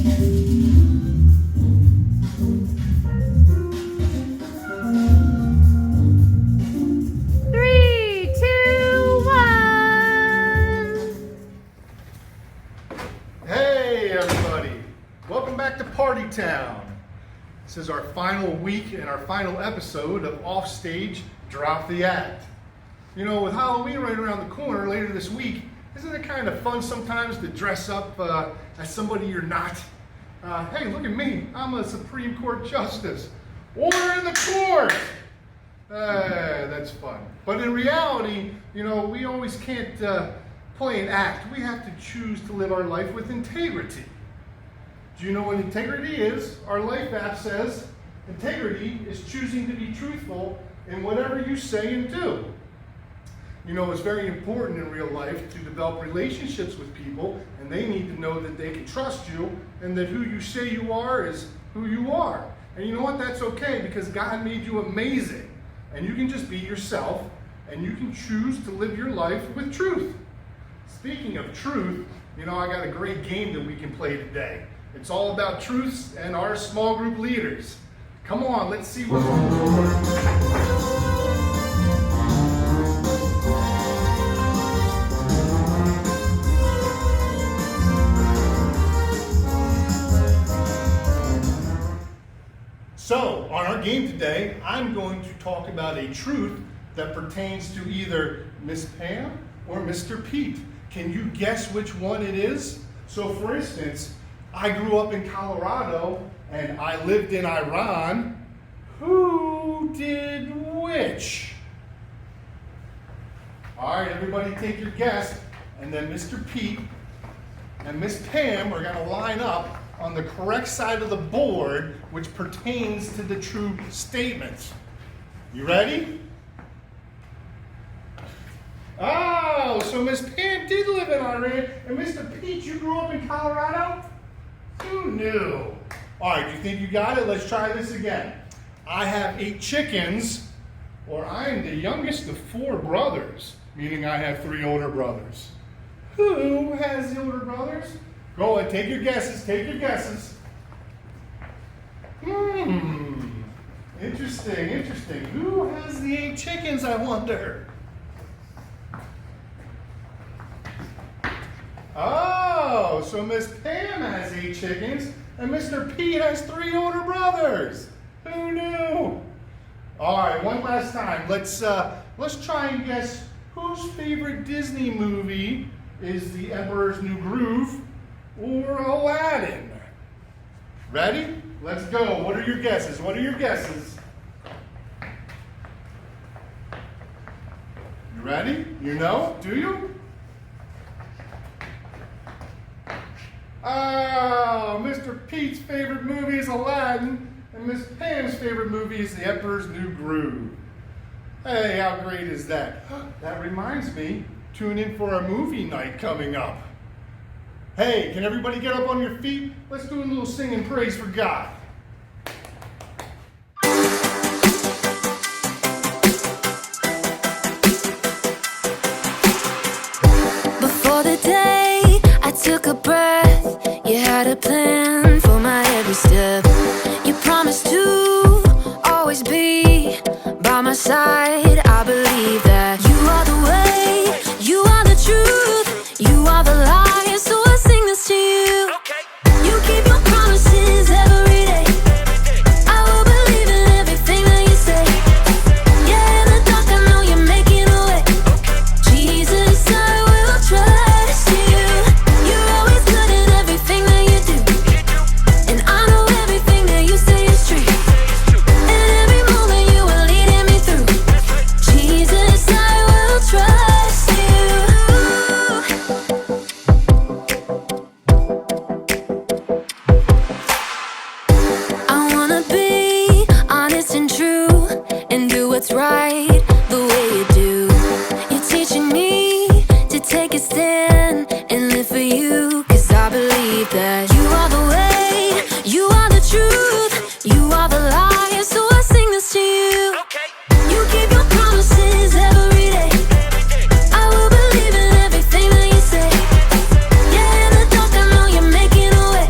Three, two, one. Hey everybody, welcome back to Party Town. This is our final week and our final episode of Offstage Drop the Act. You know, with Halloween right around the corner later this week, isn't it kind of fun sometimes to dress up as somebody you're not? Hey, look at me, I'm a Supreme Court Justice. Order in the court! That's fun. But in reality, you know, we always can't play an act. We have to choose to live our life with integrity. Do you know what integrity is? Our life app says integrity is choosing to be truthful in whatever you say and do. You know, it's very important in real life to develop relationships with people, and they need to know that they can trust you and that who you say you are is who you are. And you know what? That's okay, because God made you amazing. And you can just be yourself, and you can choose to live your life with truth. Speaking of truth, you know, I got a great game that we can play today. It's all about truths and our small group leaders. Come on, let's see what's on the board. So, on our game today, I'm going to talk about a truth that pertains to either Miss Pam or Mr. Pete. Can you guess which one it is? So, for instance, I grew up in Colorado and I lived in Iran. Who did which? All right, everybody take your guess, and then Mr. Pete and Miss Pam are going to line up on the correct side of the board, which pertains to the true statements. You ready? Oh, so Miss Pam did live in Iran, and Mr. Pete, you grew up in Colorado? Who knew? All right, do you think you got it? Let's try this again. I have 8 chickens, or I am the youngest of 4 brothers, meaning I have 3 older brothers. Who has the older brothers? Go ahead, take your guesses, take your guesses. Interesting. Who has the 8 chickens, I wonder? Oh, so Miss Pam has 8 chickens, and Mr. Pete has 3 older brothers. Who knew? All right, one last time. Let's try and guess whose favorite Disney movie is The Emperor's New Groove or Aladdin. Ready? Let's go. What are your guesses? What are your guesses? You ready? You know? Do you? Oh, Mr. Pete's favorite movie is Aladdin, and Miss Pam's favorite movie is The Emperor's New Groove. Hey, how great is that? That reminds me, tune in for our movie night coming up. Hey, can everybody get up on your feet? Let's do a little sing and praise for God. Before the day I took a breath, you had a plan for my every step. You promised to always be by my side. I believe that you are the way, you are the truth, you are the light. So I sing this to you. You keep your promises every day. I will believe in everything that you say. Yeah, in the dark I know you're making a way. Jesus, I will trust you. You're always good at everything that you do, and I know everything that you say is true. And every moment you are leading me through. Jesus, I will trust you. I wanna be honest and true, and do what's right the way you do. You're teaching me to take a stand and live for you, 'cause I believe that you are the way, you are the truth, you are the light. So I sing this to you. You keep your promises every day. I will believe in everything that you say. Yeah, in the dark I know you're making a way.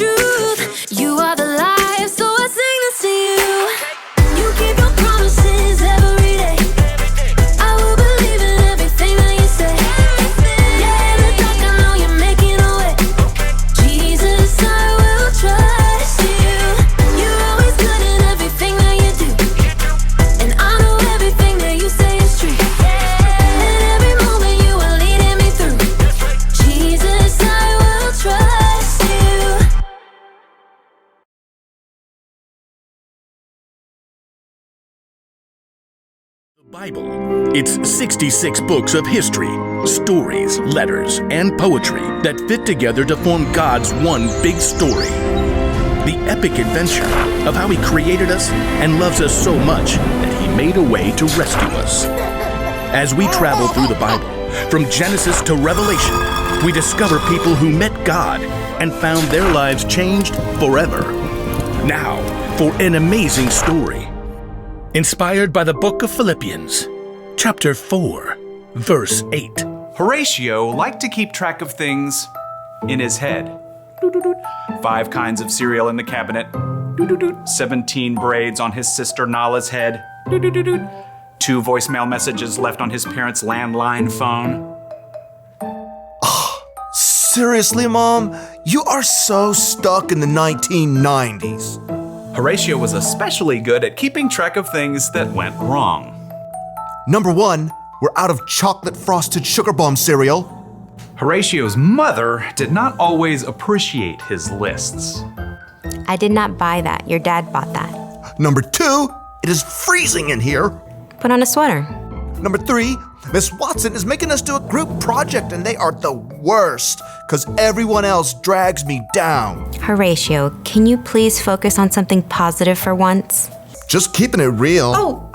truth. You are the light, so I sing this to you. You keep your promises every day. I will believe in everything that you say. Yeah, in the dark I know you're making a way. Jesus, I will trust you. You're always good in everything that you do, and I know everything that you say is true. And every moment you are leading me through. Jesus, I will trust you. Bible. It's 66 books of history, stories, letters, and poetry that fit together to form God's one big story. The epic adventure of how He created us and loves us so much that He made a way to rescue us. As we travel through the Bible, from Genesis to Revelation, we discover people who met God and found their lives changed forever. Now, for an amazing story. Inspired by the book of Philippians, chapter 4, verse 8. Horatio liked to keep track of things in his head. 5 kinds of cereal in the cabinet. 17 braids on his sister Nala's head. 2 voicemail messages left on his parents' landline phone. Seriously, Mom? You are so stuck in the 1990s. Horatio was especially good at keeping track of things that went wrong. Number 1, we're out of chocolate frosted sugar bomb cereal. Horatio's mother did not always appreciate his lists. I did not buy that. Your dad bought that. Number 2, it is freezing in here. Put on a sweater. Number 3, Miss Watson is making us do a group project and they are the worst because everyone else drags me down. Horatio, can you please focus on something positive for once? Just keeping it real. Oh,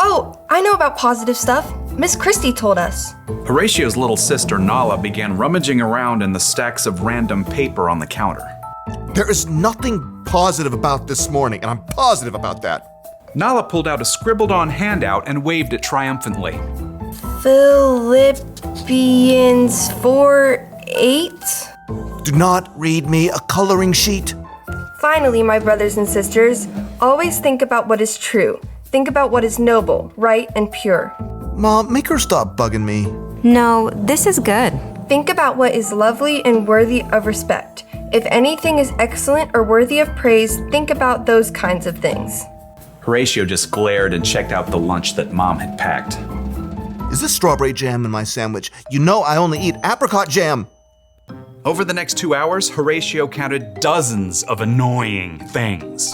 I know about positive stuff. Miss Christie told us. Horatio's little sister Nala began rummaging around in the stacks of random paper on the counter. There is nothing positive about this morning, and I'm positive about that. Nala pulled out a scribbled-on handout and waved it triumphantly. Philippians 4:8. Do not read me a coloring sheet. Finally, my brothers and sisters, always think about what is true. Think about what is noble, right, and pure. Mom, make her stop bugging me. No, this is good. Think about what is lovely and worthy of respect. If anything is excellent or worthy of praise, think about those kinds of things. Horatio just glared and checked out the lunch that Mom had packed. Is this strawberry jam in my sandwich? You know I only eat apricot jam. Over the next 2 hours, Horatio counted dozens of annoying things.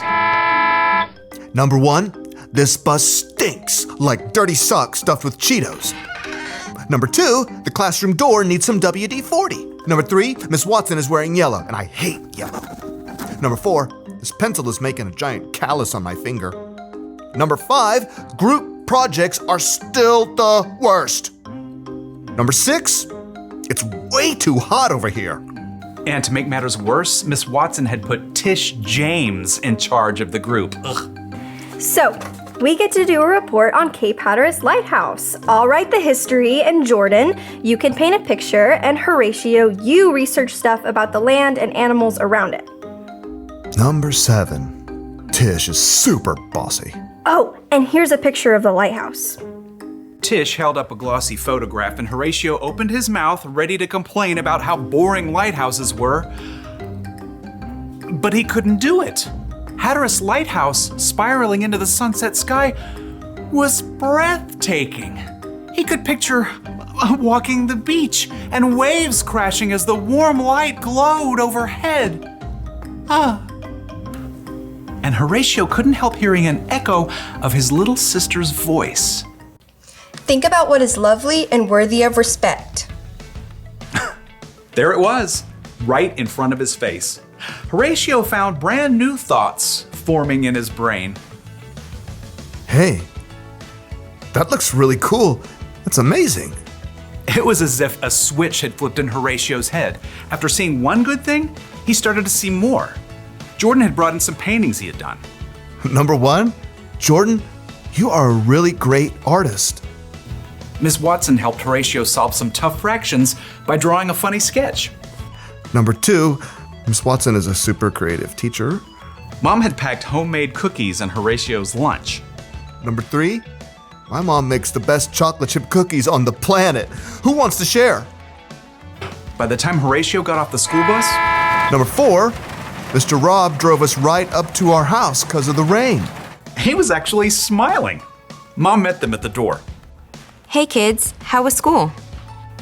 Number 1, this bus stinks like dirty socks stuffed with Cheetos. Number 2, the classroom door needs some WD-40. Number 3, Miss Watson is wearing yellow, and I hate yellow. Number 4, this pencil is making a giant callus on my finger. Number 5, group projects are still the worst. Number 6, it's way too hot over here. And to make matters worse, Miss Watson had put Tish James in charge of the group. Ugh. So, we get to do a report on Cape Hatteras Lighthouse. I'll write the history, and Jordan, you can paint a picture, and Horatio, you research stuff about the land and animals around it. Number 7, Tish is super bossy. Oh, and here's a picture of the lighthouse. Tish held up a glossy photograph and Horatio opened his mouth, ready to complain about how boring lighthouses were. But he couldn't do it. Hatteras Lighthouse, spiraling into the sunset sky, was breathtaking. He could picture walking the beach and waves crashing as the warm light glowed overhead. And Horatio couldn't help hearing an echo of his little sister's voice. Think about what is lovely and worthy of respect. There it was, right in front of his face. Horatio found brand new thoughts forming in his brain. Hey, that looks really cool. That's amazing. It was as if a switch had flipped in Horatio's head. After seeing one good thing, he started to see more. Jordan had brought in some paintings he had done. Number 1, Jordan, you are a really great artist. Miss Watson helped Horatio solve some tough fractions by drawing a funny sketch. Number 2, Miss Watson is a super creative teacher. Mom had packed homemade cookies in Horatio's lunch. Number 3, my mom makes the best chocolate chip cookies on the planet. Who wants to share? By the time Horatio got off the school bus, Number 4, Mr. Rob drove us right up to our house because of the rain. he was actually smiling. Mom met them at the door. Hey kids, how was school?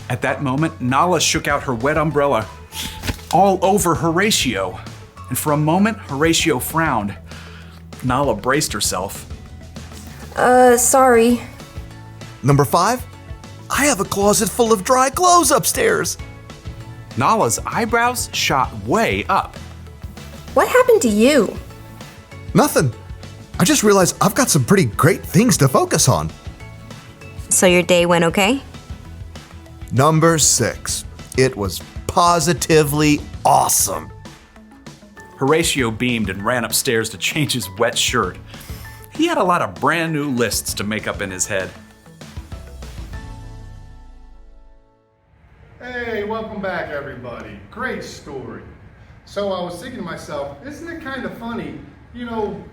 At that moment, Nala shook out her wet umbrella all over Horatio. And for a moment, Horatio frowned. Nala braced herself. Sorry. Number 5, I have a closet full of dry clothes upstairs. Nala's eyebrows shot way up. What happened to you? Nothing. I just realized I've got some pretty great things to focus on. So your day went okay? Number 6, it was positively awesome. Horatio beamed and ran upstairs to change his wet shirt. He had a lot of brand new lists to make up in his head. Hey, welcome back, everybody. Great story. So I was thinking to myself, isn't it kind of funny? You know,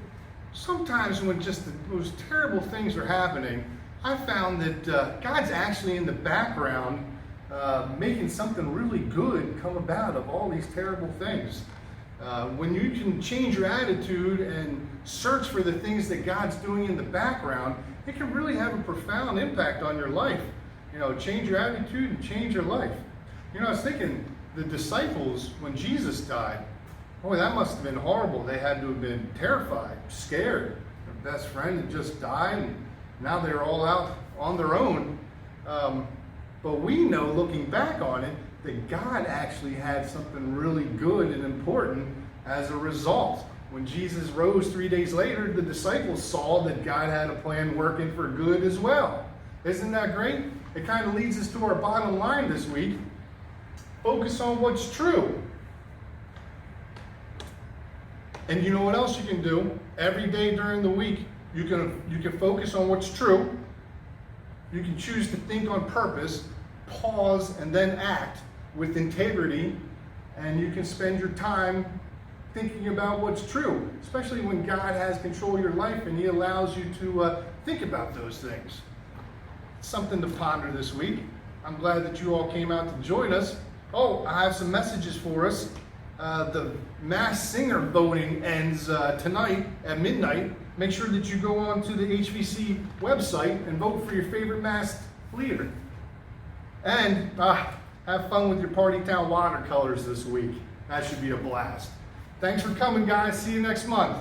sometimes when just those terrible things are happening, I found that God's actually in the background making something really good come about of all these terrible things. When you can change your attitude and search for the things that God's doing in the background, it can really have a profound impact on your life. You know, change your attitude and change your life. You know, I was thinking, the disciples, when Jesus died, boy, that must have been horrible. They had to have been terrified, scared. Their best friend had just died, and now they're all out on their own. But we know, looking back on it, that God actually had something really good and important as a result. When Jesus rose 3 days later, the disciples saw that God had a plan working for good as well. Isn't that great? It kind of leads us to our bottom line this week. Focus on what's true. And you know what else you can do? Every day during the week, you can focus on what's true. You can choose to think on purpose, pause, and then act with integrity. And you can spend your time thinking about what's true, especially when God has control of your life and He allows you to think about those things. Something to ponder this week. I'm glad that you all came out to join us. Oh, I have some messages for us. The Masked Singer voting ends tonight at midnight. Make sure that you go on to the HVC website and vote for your favorite masked leader. And have fun with your Party Town watercolors this week. That should be a blast. Thanks for coming, guys. See you next month.